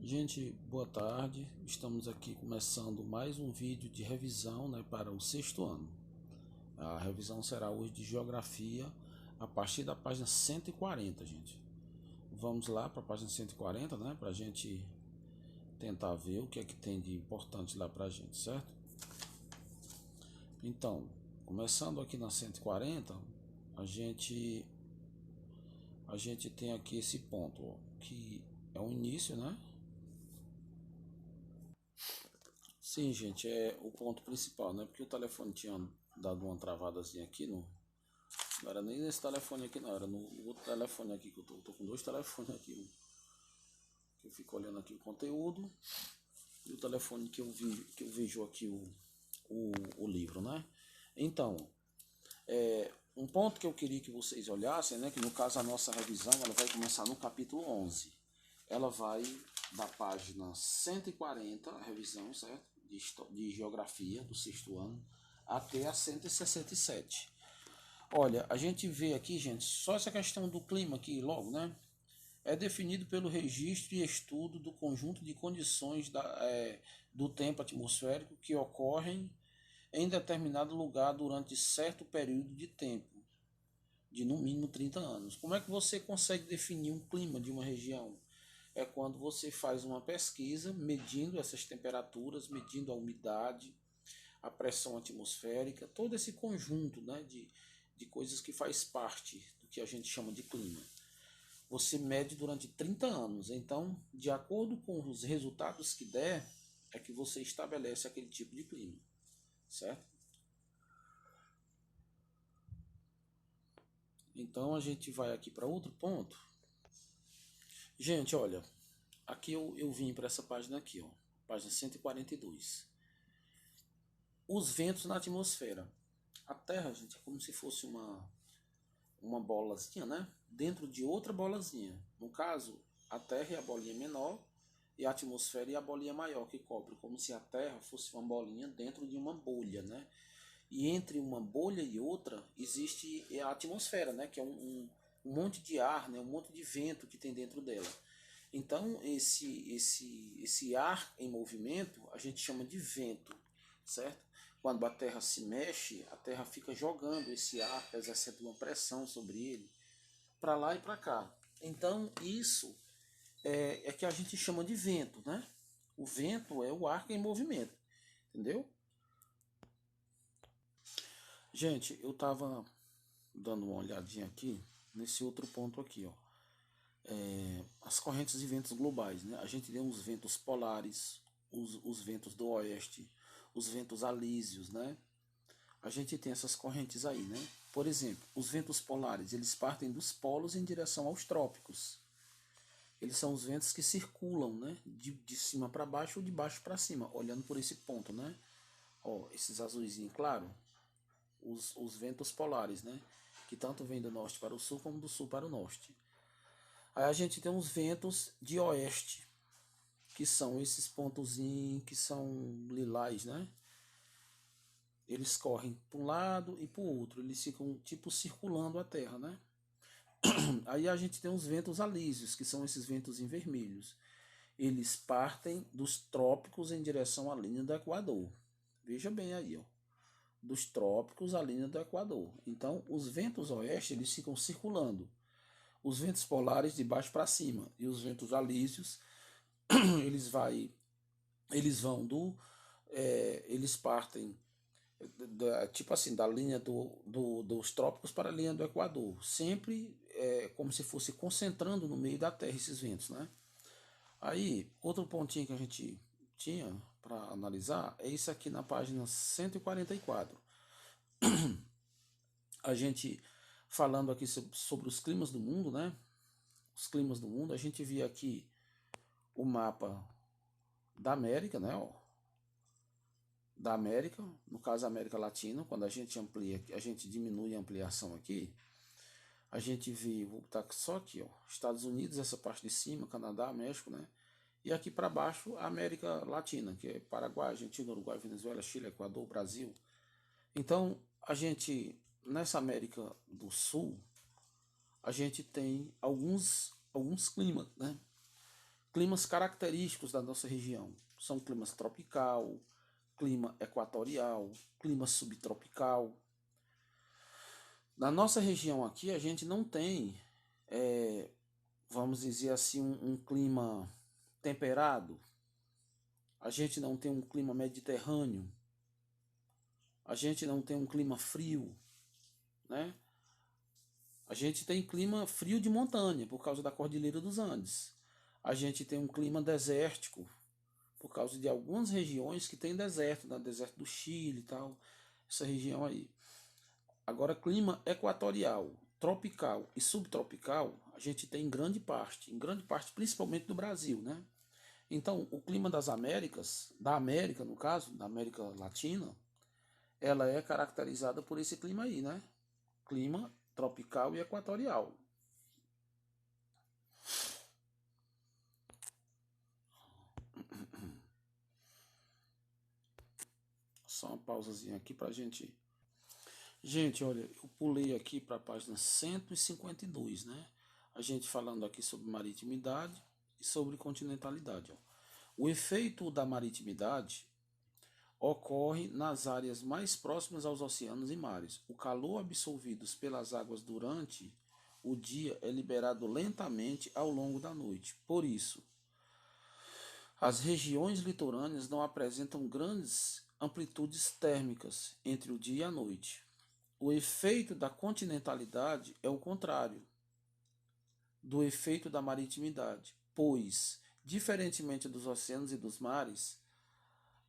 Gente, boa tarde. Estamos aqui começando mais um vídeo de revisão, para o sexto ano. A revisão será hoje de geografia a partir da página 140, gente. Vamos lá para a página 140, para a gente tentar ver o que é que tem de importante lá para a gente, certo? Então, começando aqui na 140, a gente tem aqui esse ponto, ó, que é o início, né? Sim, gente, é o ponto principal, né? Porque o telefone tinha dado uma travadazinha aqui não era nem nesse telefone aqui, não, era no outro telefone aqui que eu tô com dois telefones aqui, que eu fico olhando aqui o conteúdo e o telefone que eu vejo aqui o livro, né? Então, um ponto que eu queria que vocês olhassem, né? Que no caso a nossa revisão, ela vai começar no capítulo 11. Ela vai da página 140, a revisão, certo? De geografia do sexto ano, até a 167. Olha, a gente vê aqui, gente, só essa questão do clima aqui logo, né? É definido pelo registro e estudo do conjunto de condições do tempo atmosférico que ocorrem em determinado lugar durante certo período de tempo, de no mínimo 30 anos. Como é que você consegue definir um clima de uma região? É quando você faz uma pesquisa medindo essas temperaturas, medindo a umidade, a pressão atmosférica, todo esse conjunto, de coisas que faz parte do que a gente chama de clima. Você mede durante 30 anos. Então, de acordo com os resultados que der, é que você estabelece aquele tipo de clima, certo? Então, a gente vai aqui para outro ponto. Gente, olha, aqui eu vim para essa página aqui, ó, página 142. Os ventos na atmosfera. A Terra, gente, é como se fosse uma bolazinha, né? Dentro de outra bolazinha. No caso, a Terra é a bolinha menor e a atmosfera é a bolinha maior que cobre, como se a Terra fosse uma bolinha dentro de uma bolha, né? E entre uma bolha e outra existe a atmosfera, né? Que é um monte de ar, né? Um monte de vento que tem dentro dela. Então, esse ar em movimento a gente chama de vento, certo? Quando a Terra se mexe, a Terra fica jogando esse ar, exercendo uma pressão sobre ele, para lá e para cá. Então, isso é que a gente chama de vento, né? O vento é o ar em movimento, entendeu? Gente, eu tava dando uma olhadinha aqui nesse outro ponto aqui, ó. As correntes de ventos globais, né? A gente tem os ventos polares, os ventos do oeste, os ventos alísios, né? A gente tem essas correntes aí, né? Por exemplo, os ventos polares, eles partem dos polos em direção aos trópicos. Eles são os ventos que circulam, né? De cima para baixo ou de baixo para cima, olhando por esse ponto, né? Ó, esses azuizinhos claro, os ventos polares, né? Que tanto vêm do norte para o sul como do sul para o norte. Aí a gente tem os ventos de oeste, que são esses pontozinhos que são lilás, né? Eles correm para um lado e para o outro, eles ficam tipo circulando a Terra, né? Aí a gente tem os ventos alísios, que são esses ventos em vermelhos. Eles partem dos trópicos em direção à linha do Equador. Veja bem aí, ó. Dos trópicos à linha do Equador. Então, os ventos oeste, eles ficam circulando. Os ventos polares de baixo para cima e os ventos alísios, eles vão eles partem tipo assim, da linha dos trópicos para a linha do Equador, sempre como se fosse concentrando no meio da Terra esses ventos, né? Aí, outro pontinho que a gente tinha para analisar é isso aqui na página 144. A gente falando aqui sobre os climas do mundo, né? Os climas do mundo, a gente via aqui o mapa da América, né? Ó, da América, no caso a América Latina, quando a gente amplia, a gente diminui a ampliação aqui, a gente vê, vou botar só aqui, ó, Estados Unidos, essa parte de cima, Canadá, México, né? E aqui para baixo a América Latina, que é Paraguai, Argentina, Uruguai, Venezuela, Chile, Equador, Brasil. Então, a gente, nessa América do Sul, a gente tem alguns climas, né? climas característicos da nossa região. São climas tropical, clima equatorial, clima subtropical. Na nossa região aqui, a gente não tem, vamos dizer assim, um clima temperado. A gente não tem um clima mediterrâneo. A gente não tem um clima frio, né? A gente tem clima frio de montanha, por causa da Cordilheira dos Andes. A gente tem um clima desértico, por causa de algumas regiões que tem deserto, né? Deserto do Chile e tal, essa região aí. Agora, clima equatorial, tropical e subtropical, a gente tem em grande parte principalmente do Brasil, né? Então, o clima das Américas, da América no caso, da América Latina, ela é caracterizada por esse clima aí, né? Clima tropical e equatorial. Só uma pausazinha aqui pra gente. Gente, olha, eu pulei aqui para a página 152, né? A gente falando aqui sobre maritimidade e sobre continentalidade. Ó. O efeito da maritimidade ocorre nas áreas mais próximas aos oceanos e mares. O calor absorvido pelas águas durante o dia é liberado lentamente ao longo da noite. Por isso, as regiões litorâneas não apresentam grandes amplitudes térmicas entre o dia e a noite. O efeito da continentalidade é o contrário do efeito da maritimidade, pois, diferentemente dos oceanos e dos mares,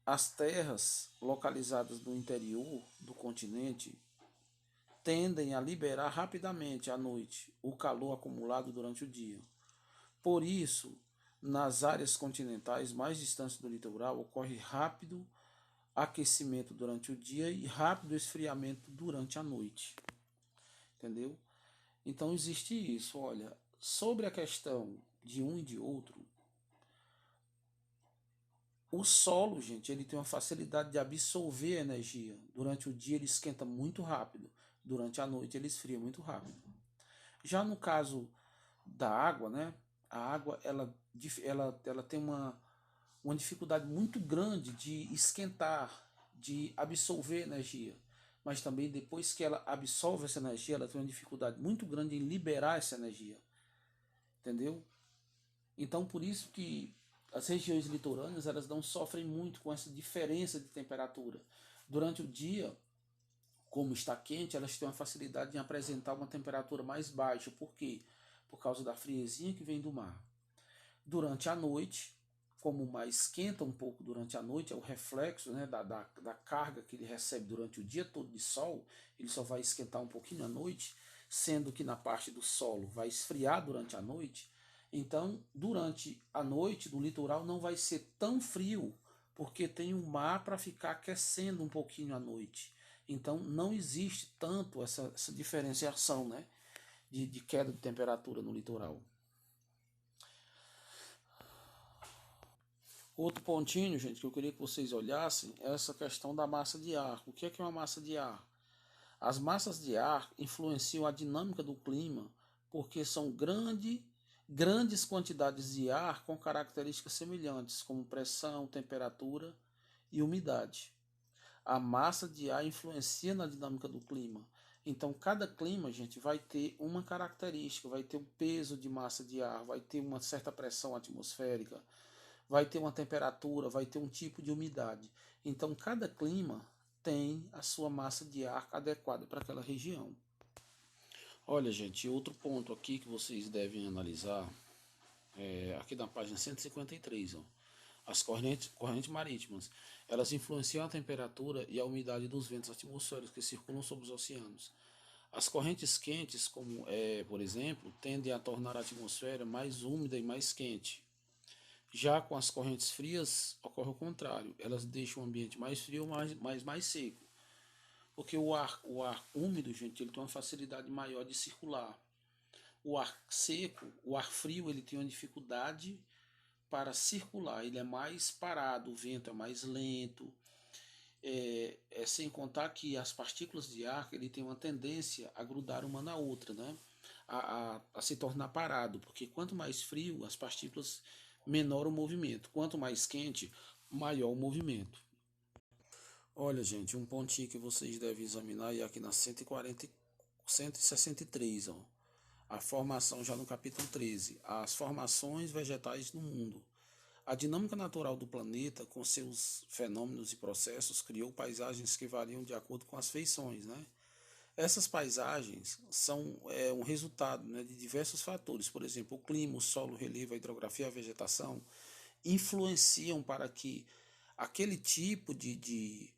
as terras localizadas no interior do continente tendem a liberar rapidamente à noite o calor acumulado durante o dia. Por isso, nas áreas continentais mais distantes do litoral, ocorre rápido aquecimento durante o dia e rápido esfriamento durante a noite. Entendeu? Então existe isso. Olha, sobre a questão de um e de outro, o solo, gente, ele tem uma facilidade de absorver energia. Durante o dia ele esquenta muito rápido, durante a noite ele esfria muito rápido. Já no caso da água, né? A água ela tem uma dificuldade muito grande de esquentar, de absorver energia. Mas também depois que ela absorve essa energia, ela tem uma dificuldade muito grande em liberar essa energia. Entendeu? Então por isso que as regiões litorâneas elas não sofrem muito com essa diferença de temperatura. Durante o dia, como está quente, elas têm uma facilidade em apresentar uma temperatura mais baixa. Por quê? Por causa da friezinha que vem do mar. Durante a noite, como o mar esquenta um pouco durante a noite, é o reflexo, né, da carga que ele recebe durante o dia todo de sol, ele só vai esquentar um pouquinho à noite, sendo que na parte do solo vai esfriar durante a noite. Então, durante a noite do litoral não vai ser tão frio, porque tem o mar para ficar aquecendo um pouquinho à noite. Então, não existe tanto essa diferenciação, né, de queda de temperatura no litoral. Outro pontinho, gente, que eu queria que vocês olhassem é essa questão da massa de ar. O que é uma massa de ar? As massas de ar influenciam a dinâmica do clima porque são grandes quantidades de ar com características semelhantes, como pressão, temperatura e umidade. A massa de ar influencia na dinâmica do clima. Então, cada clima, gente, vai ter uma característica, vai ter um peso de massa de ar, vai ter uma certa pressão atmosférica, vai ter uma temperatura, vai ter um tipo de umidade. Então, cada clima tem a sua massa de ar adequada para aquela região. Olha, gente, outro ponto aqui que vocês devem analisar é aqui na página 153, ó. As correntes marítimas, elas influenciam a temperatura e a umidade dos ventos atmosféricos que circulam sobre os oceanos. As correntes quentes, como por exemplo, tendem a tornar a atmosfera mais úmida e mais quente. Já com as correntes frias, ocorre o contrário. Elas deixam o ambiente mais frio, mais seco. Porque o ar úmido, gente, ele tem uma facilidade maior de circular. O ar seco, o ar frio, ele tem uma dificuldade para circular. Ele é mais parado, o vento é mais lento. Sem contar que as partículas de ar ele tem uma tendência a grudar uma na outra, né? A se tornar parado, porque quanto mais frio, as partículas menor o movimento. Quanto mais quente, maior o movimento. Olha, gente, um pontinho que vocês devem examinar é aqui na 140, 163, ó. A formação já no capítulo 13, as formações vegetais no mundo. A dinâmica natural do planeta, com seus fenômenos e processos, criou paisagens que variam de acordo com as feições, né? Essas paisagens são um resultado, né, de diversos fatores, por exemplo, o clima, o solo, o relevo, a hidrografia, a vegetação, influenciam para que aquele tipo de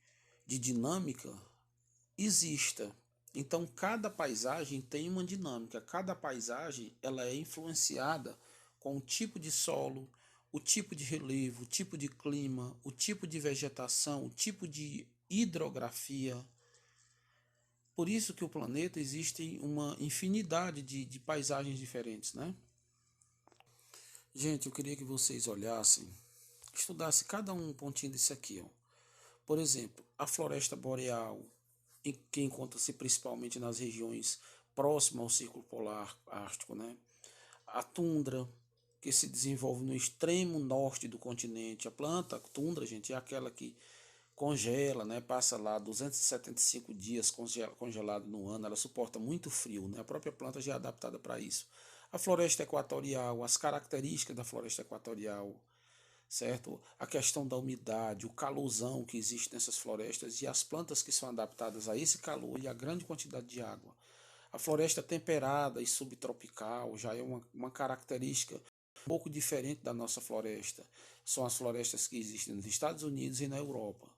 dinâmica exista. Então, cada paisagem tem uma dinâmica, cada paisagem ela é influenciada com o tipo de solo, o tipo de relevo, o tipo de clima, o tipo de vegetação, o tipo de hidrografia. Por isso que o planeta existe uma infinidade de paisagens diferentes, né? Gente, eu queria que vocês olhassem, estudassem cada um pontinho desse aqui, ó. Por exemplo, a floresta boreal, que encontra-se principalmente nas regiões próximas ao Círculo Polar Ártico, né? A tundra, que se desenvolve no extremo norte do continente. A planta, a tundra, gente, é aquela que congela, né? Passa lá 275 dias congelado no ano. Ela suporta muito frio, né? A própria planta já é adaptada para isso. A floresta equatorial, as características da floresta equatorial, certo? A questão da umidade, o calorzão que existe nessas florestas e as plantas que são adaptadas a esse calor e a grande quantidade de água. A floresta temperada e subtropical já é uma característica um pouco diferente da nossa floresta. São as florestas que existem nos Estados Unidos e na Europa.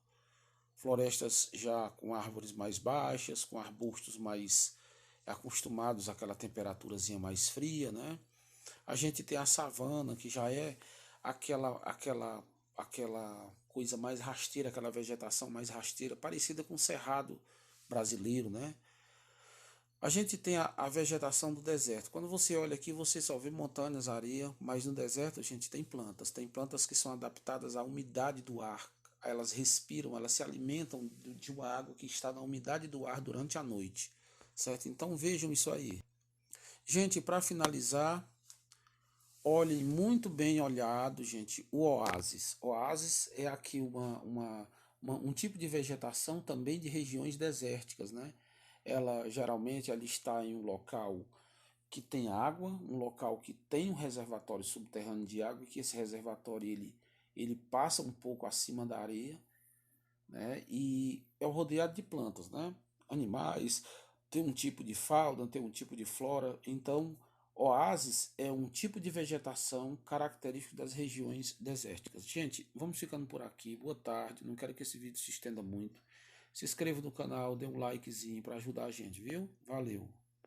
Florestas já com árvores mais baixas, com arbustos mais acostumados àquela temperaturazinha mais fria, né? A gente tem a savana, que já é aquela coisa mais rasteira, aquela vegetação mais rasteira, parecida com o cerrado brasileiro, né? A gente tem a vegetação do deserto. Quando você olha aqui, você só vê montanhas, areia, mas no deserto a gente tem plantas. Tem plantas que são adaptadas à umidade do ar. Elas respiram, elas se alimentam de uma água que está na umidade do ar durante a noite, certo? Então vejam isso aí. Gente, para finalizar, olhem muito bem olhado, gente, o oásis. Oásis é aqui um tipo de vegetação também de regiões desérticas, né? Ela geralmente ela está em um local que tem água, um local que tem um reservatório subterrâneo de água, e que esse reservatório ele passa um pouco acima da areia, né? E é rodeado de plantas, né? Animais, tem um tipo de fauna, tem um tipo de flora. Então, oásis é um tipo de vegetação característico das regiões desérticas. Gente, vamos ficando por aqui. Boa tarde. Não quero que esse vídeo se estenda muito. Se inscreva no canal, dê um likezinho para ajudar a gente, viu? Valeu!